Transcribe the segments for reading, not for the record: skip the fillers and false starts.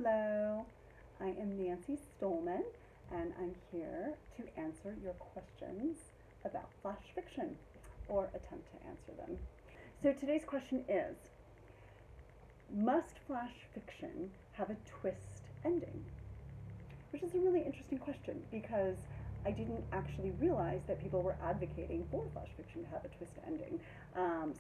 Hello, I am Nancy Stohlman, and I'm here to answer your questions about flash fiction, or attempt to answer them. So today's question is, must flash fiction have a twist ending? Which is a really interesting question, because I didn't actually realize that people were advocating for flash fiction to have a twist ending.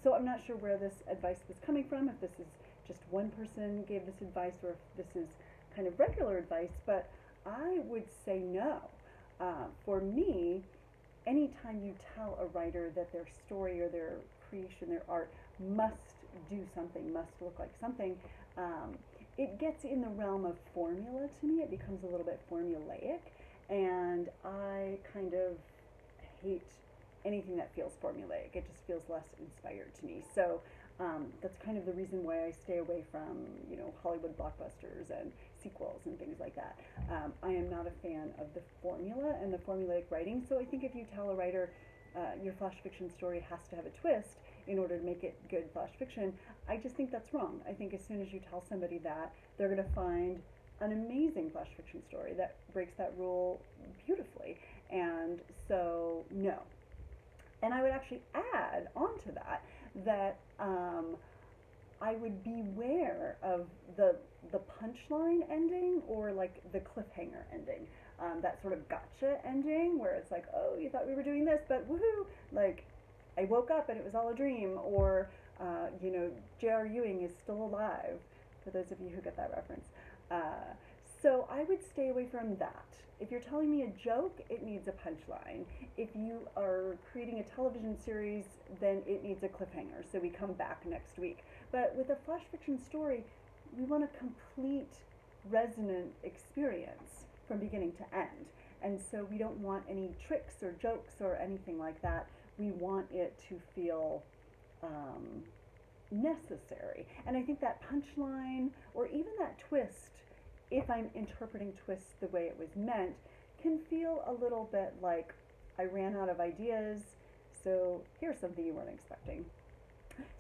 So I'm not sure where this advice was coming from, if this is just one person gave this advice or if this is kind of regular advice, but I would say no. For me, anytime you tell a writer that their story or their creation, their art must do something, must look like something, it gets in the realm of formula to me. It becomes a little bit formulaic, and I kind of hate anything that feels formulaic. It just feels less inspired to me. So that's kind of the reason why I stay away from, Hollywood blockbusters and sequels and things like that. I am not a fan of the formula and the formulaic writing. So I think if you tell a writer your flash fiction story has to have a twist in order to make it good flash fiction, I just think that's wrong. I think as soon as you tell somebody that, they're going to find an amazing flash fiction story that breaks that rule beautifully. And so, no. And I would actually add on to that I would beware of the punchline ending, or like the cliffhanger ending, that sort of gotcha ending where it's like, oh, you thought we were doing this, but woohoo, like I woke up and it was all a dream, or J.R. Ewing is still alive, for those of you who get that reference. So I would stay away from that. If you're telling me a joke, it needs a punchline. If you are creating a television series, then it needs a cliffhanger, so we come back next week. But with a flash fiction story, we want a complete, resonant experience from beginning to end. And so we don't want any tricks or jokes or anything like that. We want it to feel necessary. And I think that punchline, or even that twist, if I'm interpreting twists the way it was meant, can feel a little bit like I ran out of ideas, so here's something you weren't expecting.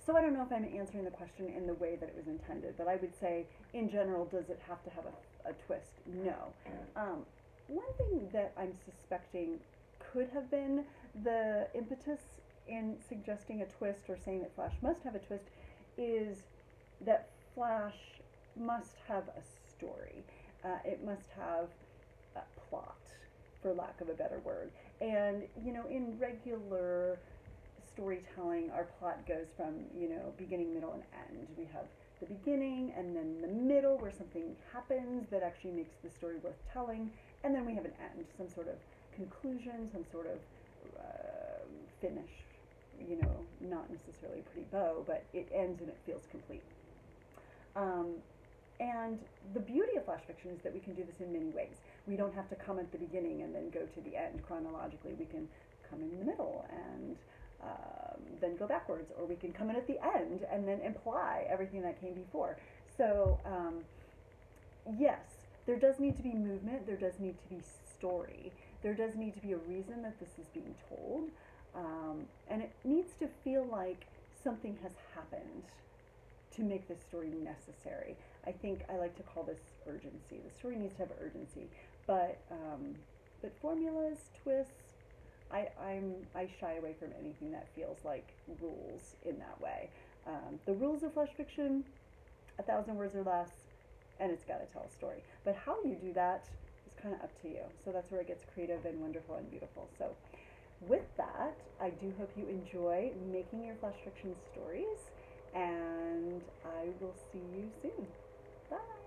So I don't know if I'm answering the question in the way that it was intended, but I would say, in general, does it have to have a twist? No. One thing that I'm suspecting could have been the impetus in suggesting a twist or saying that Flash must have a twist is that Flash must have a story. It must have a plot, for lack of a better word. And, in regular storytelling, our plot goes from, beginning, middle, and end. We have the beginning, and then the middle where something happens that actually makes the story worth telling, and then we have an end, some sort of conclusion, some sort of finish, not necessarily a pretty bow, but it ends and it feels complete. And the beauty of flash fiction is that we can do this in many ways. We don't have to come at the beginning and then go to the end chronologically. We can come in the middle and then go backwards, or we can come in at the end and then imply everything that came before. So yes, there does need to be movement, there does need to be story, there does need to be a reason that this is being told, and it needs to feel like something has happened to make this story necessary. I think I like to call this urgency. The story needs to have urgency, but formulas, twists, I shy away from anything that feels like rules in that way. The rules of flash fiction, 1,000 words or less, and it's got to tell a story. But how you do that is kind of up to you. So that's where it gets creative and wonderful and beautiful. So with that, I do hope you enjoy making your flash fiction stories, and I will see you soon. Bye.